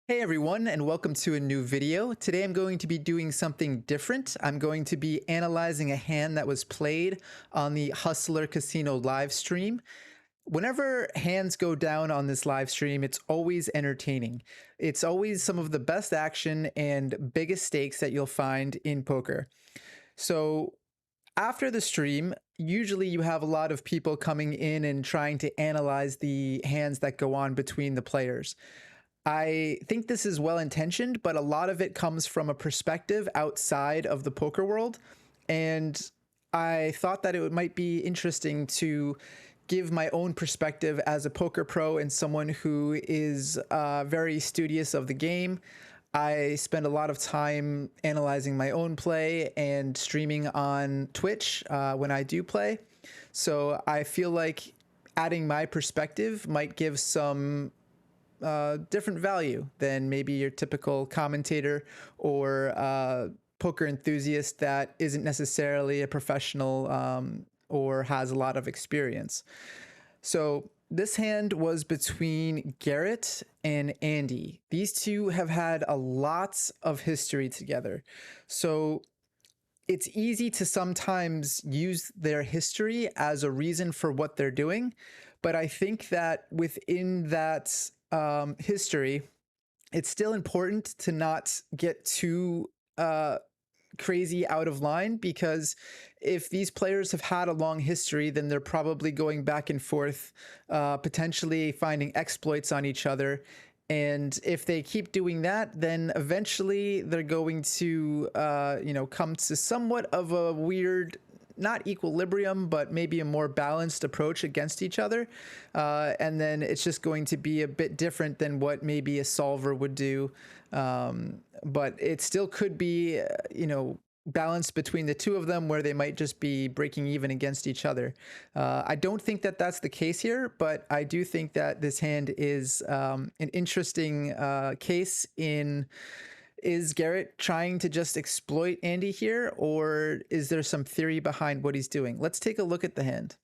Hey everyone, and welcome to a new video. Today I'm going to be doing something different. I'm going to be analyzing a hand that was played on the Hustler Casino live stream. Whenever hands go down on this live stream, it's always entertaining. It's always some of the best action and biggest stakes that you'll find in poker. So after the stream, usually you have a lot of people coming in and trying to analyze the hands that go on between the players. I think this is well intentioned, but a lot of it comes from a perspective outside of the poker world. And I thought that it might be interesting to give my own perspective as a poker pro and someone who is very studious of the game. I spend a lot of time analyzing my own play and streaming on Twitch when I do play. So I feel like adding my perspective might give some different value than maybe your typical commentator or poker enthusiast that isn't necessarily a professional or has a lot of experience. So this hand was between Garrett and Andy. These two have had a lot of history together. So it's easy to sometimes use their history as a reason for what they're doing. But I think that within that history, it's still important to not get too crazy out of line, because if these players have had a long history, then they're probably going back and forth, potentially finding exploits on each other. And if they keep doing that, then eventually they're going to, come to somewhat of a weird, not equilibrium, but maybe a more balanced approach against each other. And then it's just going to be a bit different than what maybe a solver would do. But it still could be, balanced between the two of them, where they might just be breaking even against each other. I don't think that that's the case here, but I do think that this hand is an interesting case in, is Garrett trying to just exploit Andy here, or is there some theory behind what he's doing? Let's take a look at the hand.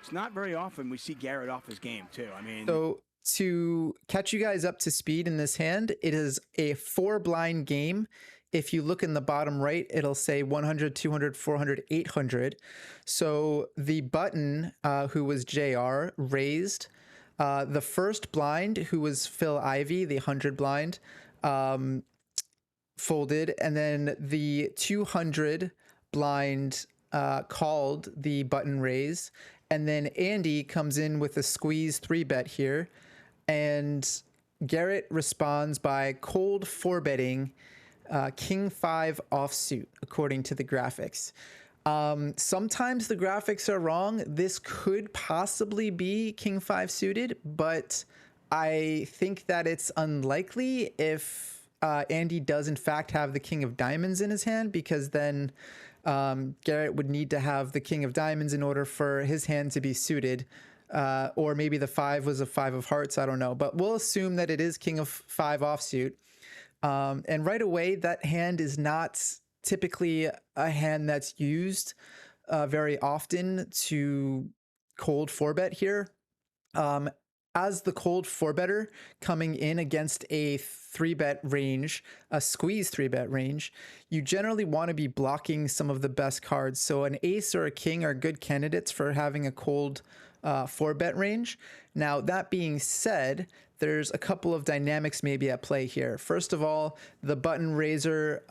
It's not very often we see Garrett off his game too. So to catch you guys up to speed in this hand, it is a 4-blind game. If you look in the bottom right, it'll say 100, 200, 400, 800. So the button, who was JR, raised. The first blind, who was Phil Ivey, the 100 blind, folded. And then the 200 blind called the button raise. And then Andy comes in with a squeeze 3-bet here. And Garrett responds by cold 4-betting King 5 offsuit, according to the graphics. Sometimes the graphics are wrong. This could possibly be King 5 suited, but I think that it's unlikely if Andy does in fact have the King of Diamonds in his hand, because then Garrett would need to have the King of Diamonds in order for his hand to be suited. Or maybe the 5 was a 5 of hearts. I don't know, but we'll assume that it is King of 5 offsuit. And right away, that hand is not typically a hand that's used very often to cold 4-bet here. As the cold 4-better coming in against a 3-bet range, a squeeze 3-bet range, you generally want to be blocking some of the best cards. So an ace or a king are good candidates for having a cold 4-bet range. Now, that being said, there's a couple of dynamics maybe at play here. First of all, the button raiser,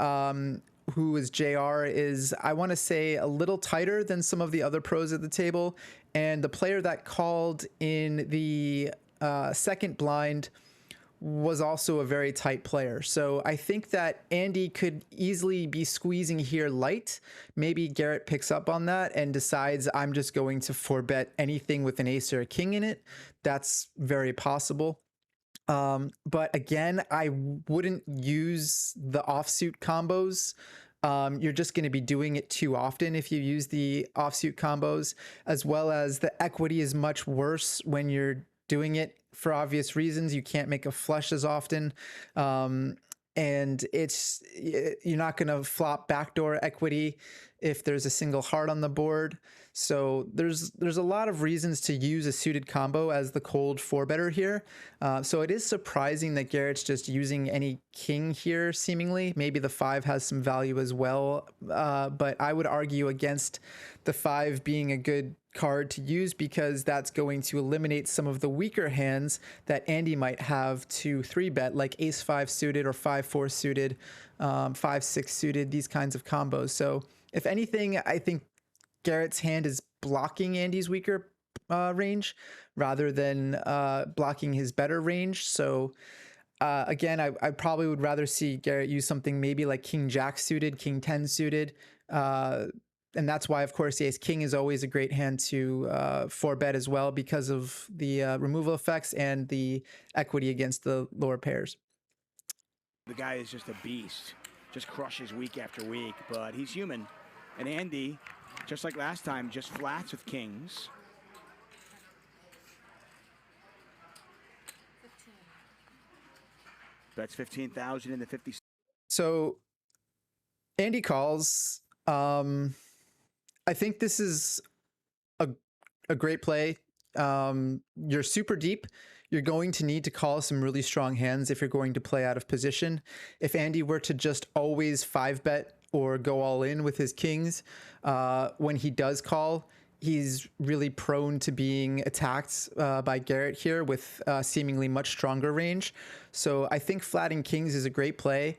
who is JR, is, I want to say, a little tighter than some of the other pros at the table. And the player that called in the second blind was also a very tight player. So I think that Andy could easily be squeezing here light. Maybe Garrett picks up on that and decides, I'm just going to 4-bet anything with an ace or a king in it. That's very possible. But again, I wouldn't use the offsuit combos. You're just going to be doing it too often if you use the offsuit combos, as well as the equity is much worse when you're doing it for obvious reasons. You can't make a flush as often. And you're not going to flop backdoor equity if there's a single heart on the board. So there's a lot of reasons to use a suited combo as the cold 4-better here. So it is surprising that Garrett's just using any king here, seemingly. Maybe the 5 has some value as well, but I would argue against the 5 being a good card to use because that's going to eliminate some of the weaker hands that Andy might have to 3-bet, like ace-5 suited or 5-4 suited, 5-6 suited, these kinds of combos. So if anything, I think Garrett's hand is blocking Andy's weaker range rather than blocking his better range. So again, I probably would rather see Garrett use something maybe like King Jack suited, King 10 suited. And that's why, of course, the ace king is always a great hand to 4-bet as well because of the removal effects and the equity against the lower pairs. The guy is just a beast, just crushes week after week, but he's human. And Andy, just like last time, just flats with kings. 15. That's 15,000 in the 50. So Andy calls. I think this is a great play. You're super deep. You're going to need to call some really strong hands if you're going to play out of position. If Andy were to just always 5-bet or go all in with his kings, when he does call, he's really prone to being attacked by Garrett here with seemingly much stronger range. So I think flatting kings is a great play.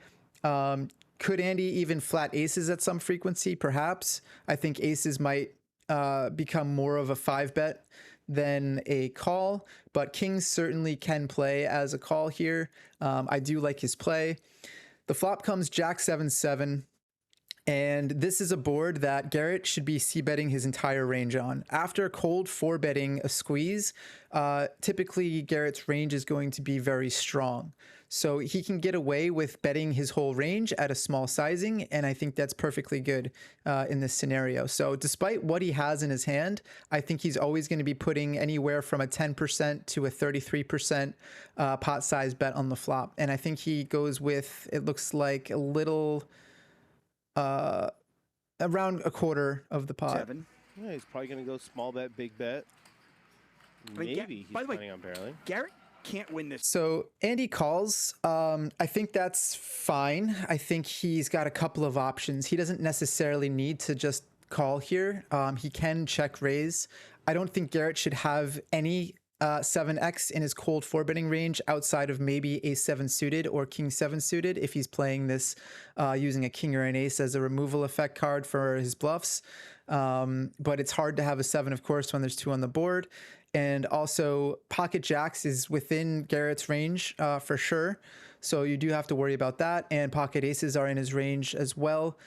Could Andy even flat aces at some frequency? Perhaps. I think aces might become more of a 5-bet than a call, but kings certainly can play as a call here. I do like his play. The flop comes Jack 7-7. And this is a board that Garrett should be c-betting his entire range on. After cold 4-betting a squeeze, typically Garrett's range is going to be very strong. So he can get away with betting his whole range at a small sizing, and I think that's perfectly good in this scenario. So despite what he has in his hand, I think he's always going to be putting anywhere from a 10% to a 33% pot size bet on the flop. And I think he goes with, it looks like a little... around a quarter of the pot. 7. Yeah, he's probably going to go small bet, big bet. Maybe he's planning on barreling. Garrett can't win this. So Andy calls. I think that's fine. I think he's got a couple of options. He doesn't necessarily need to just call here. He can check raise. I don't think Garrett should have any 7x in his cold 4-betting range outside of maybe ace 7 suited or king 7 suited if he's playing this using a king or an ace as a removal effect card for his bluffs. But it's hard to have a 7, of course, when there's 2 on the board. And also pocket jacks is within Garrett's range for sure. So you do have to worry about that. And pocket aces are in his range as well,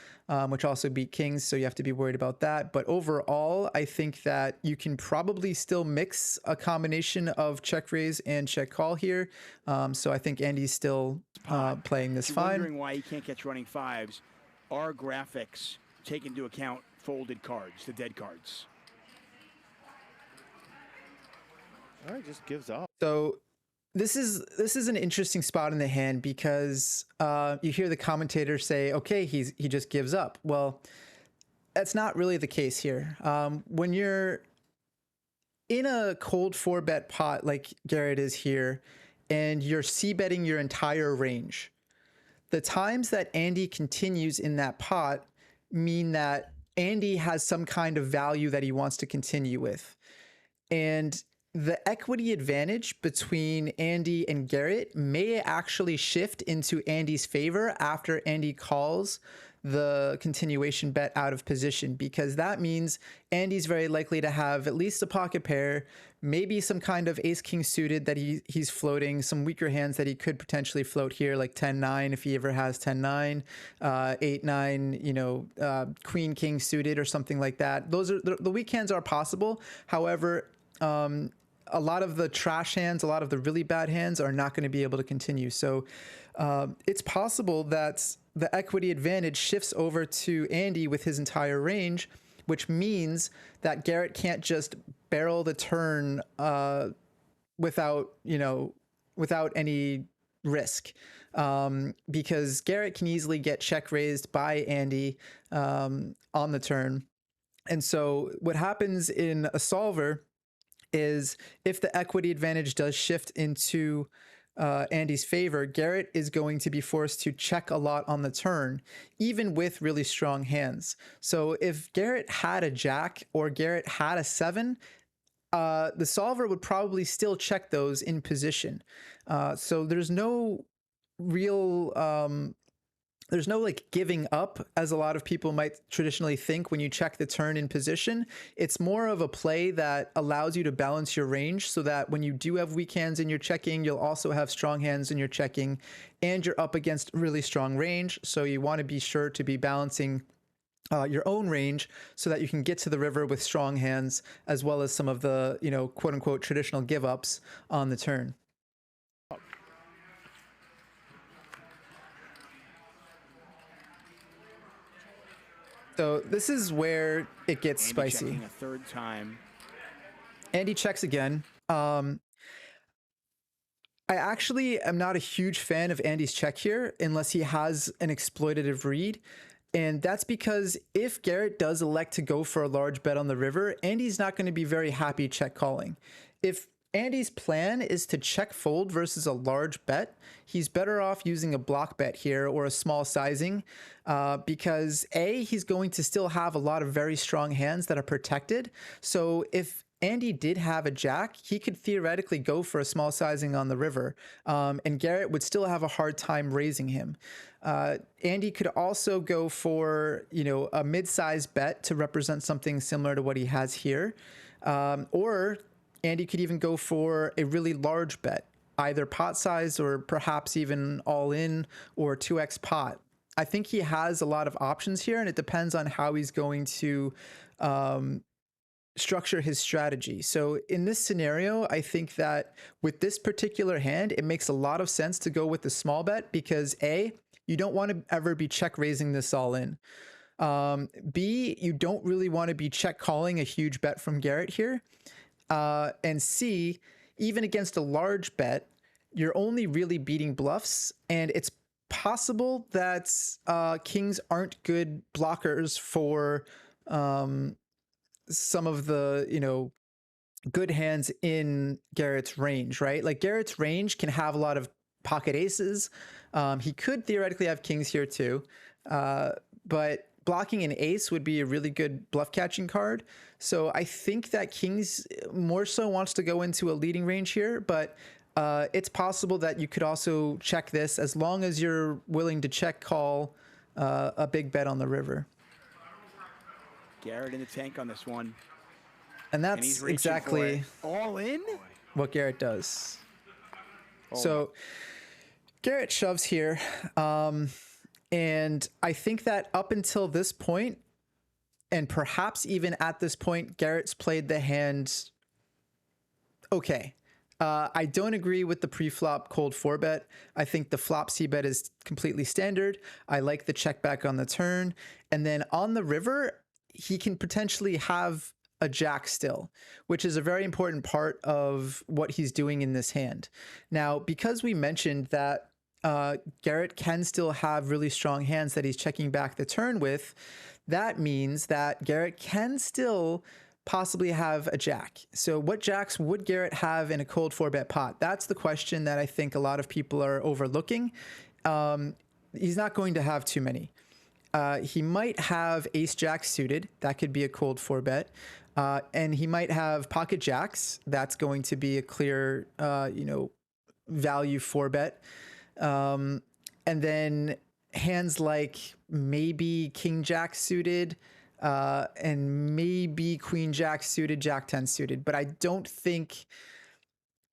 which also beat kings. So you have to be worried about that. But overall, I think that you can probably still mix a combination of check raise and check call here. So I think Andy's still playing this fine. Wondering why he can't catch running 5s. Our graphics take into account folded cards, the dead cards. All right, just gives up. So this is an interesting spot in the hand because you hear the commentator say, okay, he just gives up. Well, that's not really the case here. When you're in a cold 4-bet pot like Garrett is here, and you're c-betting your entire range, the times that Andy continues in that pot mean that Andy has some kind of value that he wants to continue with. And the equity advantage between Andy and Garrett may actually shift into Andy's favor after Andy calls the continuation bet out of position, because that means Andy's very likely to have at least a pocket pair, maybe some kind of ace king suited that he's floating, some weaker hands that he could potentially float here, like 10-9 if he ever has 10-9, 8-9, you know, queen king suited or something like that. Those are the weak hands are possible. However, a lot of the trash hands, a lot of the really bad hands are not going to be able to continue. So it's possible that the equity advantage shifts over to Andy with his entire range, which means that Garrett can't just barrel the turn without any risk, because Garrett can easily get check raised by Andy on the turn. And so what happens in a solver is if the equity advantage does shift into Andy's favor, Garrett is going to be forced to check a lot on the turn, even with really strong hands. So if Garrett had a jack or Garrett had a 7, the solver would probably still check those in position. So there's no real there's no like giving up, as a lot of people might traditionally think when you check the turn in position. It's more of a play that allows you to balance your range so that when you do have weak hands in your checking, you'll also have strong hands in your checking, and you're up against really strong range. So you want to be sure to be balancing your own range so that you can get to the river with strong hands, as well as some of the, quote unquote traditional give ups on the turn. So this is where it gets Andy spicy. checking a third time. Andy checks again. I actually am not a huge fan of Andy's check here unless he has an exploitative read. And that's because if Garrett does elect to go for a large bet on the river, Andy's not going to be very happy check calling. If Andy's plan is to check fold versus a large bet, he's better off using a block bet here or a small sizing, because A, he's going to still have a lot of very strong hands that are protected. So if Andy did have a jack, he could theoretically go for a small sizing on the river, and Garrett would still have a hard time raising him. Andy could also go for, a mid-sized bet to represent something similar to what he has here, or Andy could even go for a really large bet, either pot size or perhaps even all in or 2x pot. I think he has a lot of options here, and it depends on how he's going to structure his strategy. So in this scenario, I think that with this particular hand, it makes a lot of sense to go with the small bet because A, you don't want to ever be check raising this all in. B, you don't really want to be check calling a huge bet from Garrett here. And C, even against a large bet, you're only really beating bluffs, and it's possible that kings aren't good blockers for some of the, good hands in Garrett's range, right? Like Garrett's range can have a lot of pocket aces. He could theoretically have kings here too, but blocking an ace would be a really good bluff catching card. So I think that kings more so wants to go into a leading range here, but it's possible that you could also check this as long as you're willing to check call a big bet on the river. Garrett in the tank on this one. And that's exactly all in what Garrett does. So Garrett shoves here. And I think that up until this point, and perhaps even at this point, Garrett's played the hand okay. I don't agree with the pre-flop cold 4-bet. I think the flop c-bet is completely standard. I like the check back on the turn. And then on the river, he can potentially have a jack still, which is a very important part of what he's doing in this hand. Now, because we mentioned that Garrett can still have really strong hands that he's checking back the turn with, that means that Garrett can still possibly have a jack. So what jacks would Garrett have in a cold 4-bet pot? That's the question that I think a lot of people are overlooking. He's not going to have too many. He might have ace jack suited. That could be a cold 4-bet. And he might have pocket jacks. That's going to be a clear, value 4-bet. And then hands like maybe king jack suited, and maybe queen jack suited, jack 10 suited. But I don't think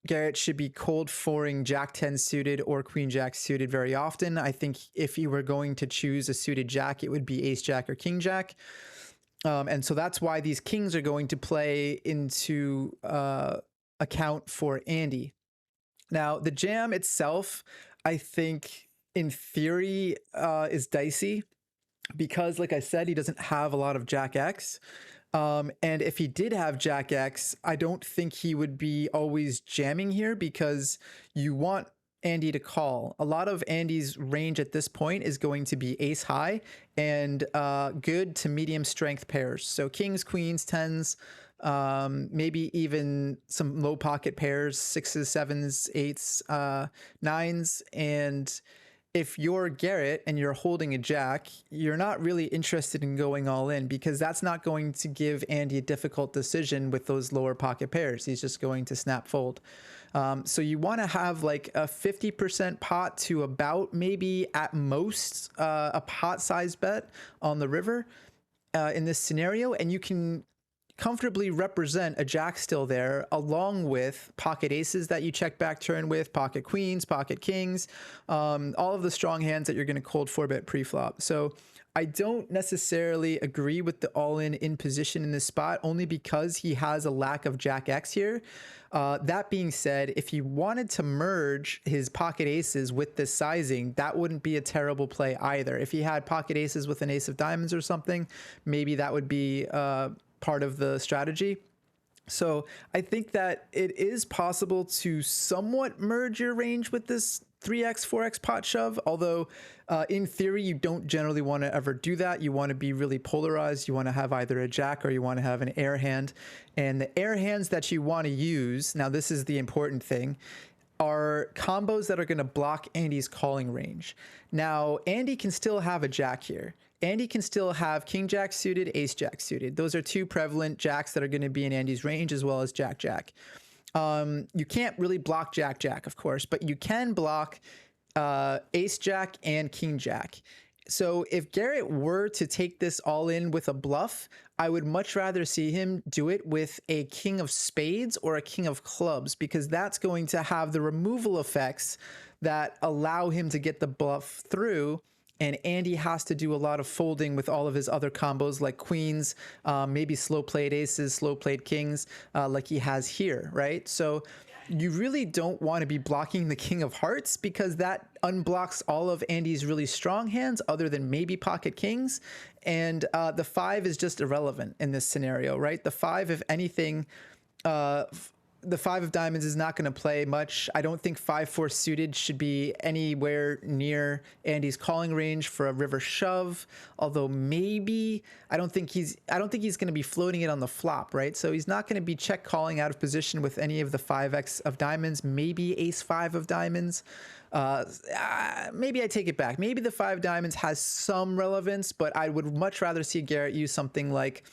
Garrett should be cold 4ing jack 10 suited or queen jack suited very often. I think if you were going to choose a suited jack, it would be ace jack or king jack. And so that's why these kings are going to play into account for Andy. Now, the jam itself, I think in theory is dicey because, like I said, he doesn't have a lot of jack X. And if he did have jack X, I don't think he would be always jamming here because you want Andy to call. A lot of Andy's range at this point is going to be ace high and good to medium strength pairs. So kings, queens, tens, maybe even some low pocket pairs, sixes, sevens, eights, nines. And if you're Garrett and you're holding a jack, you're not really interested in going all in because that's not going to give Andy a difficult decision with those lower pocket pairs. He's just going to snap fold. So you want to have like a 50% pot to about maybe at most a pot size bet on the river in this scenario. And you can comfortably represent a jack still there along with pocket aces that you check back turn with, pocket queens, pocket kings, all of the strong hands that you're going to cold 4-bet pre-flop. So I don't necessarily agree with the all-in in position in this spot only because he has a lack of jack X here. That being said, if he wanted to merge his pocket aces with this sizing, that wouldn't be a terrible play either. If he had pocket aces with an ace of diamonds or something, maybe that would be part of the strategy. So I think that it is possible to somewhat merge your range with this 3x, 4x pot shove, although in theory, you don't generally want to ever do that. You want to be really polarized. You want to have either a jack or you want to have an air hand. And the air hands that you want to use, now this is the important thing, are combos that are going to block Andy's calling range. Now, Andy can still have a jack here. Andy can still have king jack suited, ace jack suited. Those are two prevalent jacks that are going to be in Andy's range as well as jack jack. You can't really block jack jack, of course, but you can block ace jack and king jack. So if Garrett were to take this all in with a bluff, I would much rather see him do it with a king of spades or a king of clubs, because that's going to have the removal effects that allow him to get the bluff through. And Andy has to do a lot of folding with all of his other combos like queens, maybe slow played aces, slow played kings, like he has here, right? So you really don't want to be blocking the king of hearts because that unblocks all of Andy's really strong hands other than maybe pocket kings. And the 5 is just irrelevant in this scenario, right? The 5, if anything, the 5 of diamonds is not going to play much. I don't think 5-4 suited should be anywhere near Andy's calling range for a river shove. Although maybe I don't think he's going to be floating it on the flop, right? So he's not going to be check calling out of position with any of the 5x of diamonds. Maybe ace 5 of diamonds. Maybe I take it back. Maybe the 5 diamonds has some relevance, but I would much rather see Garrett use something like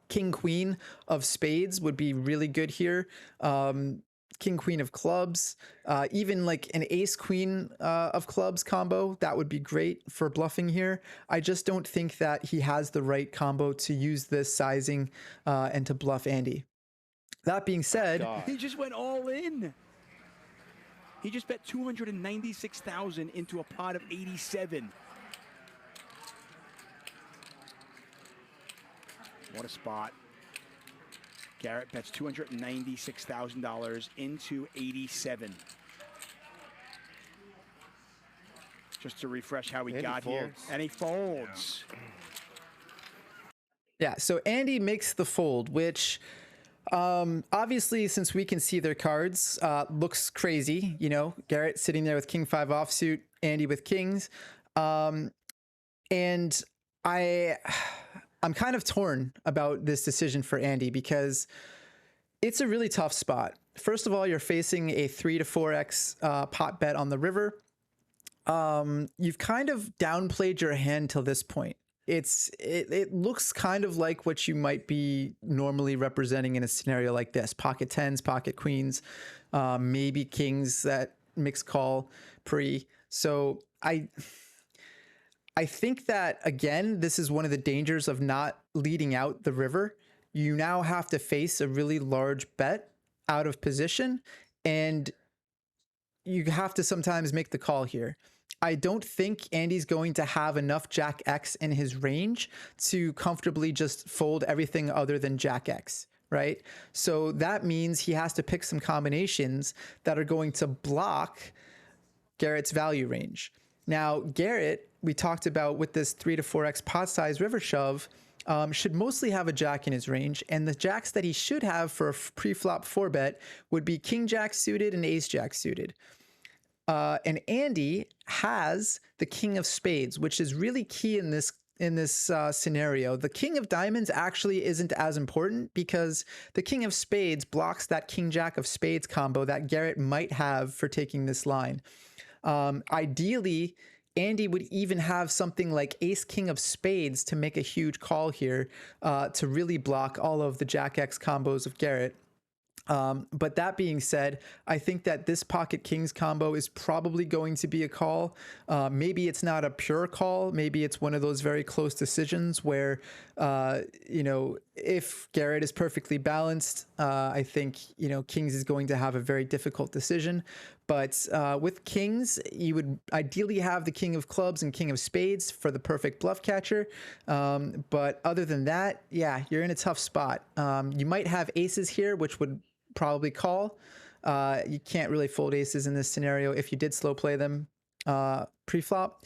king queen of spades would be really good here. King queen of clubs, even like an ace queen of clubs combo, that would be great for bluffing here. I just don't think that he has the right combo to use this sizing and to bluff Andy. That being said, he just went all in. He just bet 296,000 into a pot of 87. What a spot. Garrett bets $296,000 into 87. Just to refresh how we got here. And he folds. Yeah, so Andy makes the fold, which obviously, since we can see their cards, looks crazy. You know, Garrett sitting there with king 5 offsuit, Andy with kings. And I'm kind of torn about this decision for Andy because it's a really tough spot. First of all, you're facing a 3 to 4x pot bet on the river. You've kind of downplayed your hand till this point. It looks kind of like what you might be normally representing in a scenario like this: pocket tens, pocket queens, maybe kings that mix call pre. So I think that, again, this is one of the dangers of not leading out the river. You now have to face a really large bet out of position, and you have to sometimes make the call here. I don't think Andy's going to have enough Jack X in his range to comfortably just fold everything other than Jack X, right? So that means he has to pick some combinations that are going to block Garrett's value range. Now, Garrett, we talked about with this 3 to 4x pot size river shove, should mostly have a jack in his range, and the jacks that he should have for a pre-flop 4-bet would be king jack suited and ace jack suited. And Andy has the king of spades, which is really key in this scenario. The king of diamonds actually isn't as important because the king of spades blocks that king jack of spades combo that Garrett might have for taking this line. Ideally, Andy would even have something like ace king of spades to make a huge call here to really block all of the jack X combos of Garrett. But that being said, I think that this pocket kings combo is probably going to be a call. Maybe it's not a pure call. Maybe it's one of those very close decisions where, you know, if Garrett is perfectly balanced, I think, you know, kings is going to have a very difficult decision. But with kings, you would ideally have the king of clubs and king of spades for the perfect bluff catcher. But other than that, yeah, you're in a tough spot. You might have aces here, which would probably call. You can't really fold aces in this scenario if you did slow play them pre-flop.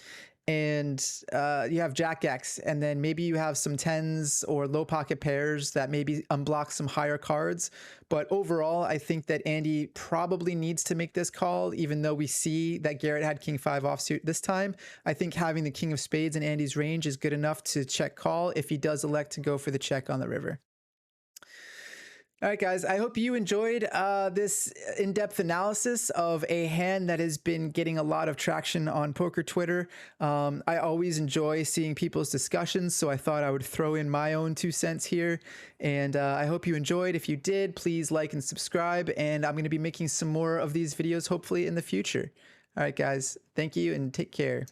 And you have jack X, and then maybe you have some tens or low pocket pairs that maybe unblock some higher cards. But overall, I think that Andy probably needs to make this call, even though we see that Garrett had king 5 offsuit this time. I think having the king of spades in Andy's range is good enough to check call if he does elect to go for the check on the river. All right, guys, I hope you enjoyed this in-depth analysis of a hand that has been getting a lot of traction on poker Twitter. I always enjoy seeing people's discussions, so I thought I would throw in my own 2 cents here. And I hope you enjoyed. If you did, please like and subscribe, and I'm going to be making some more of these videos hopefully in the future. All right, guys, thank you and take care.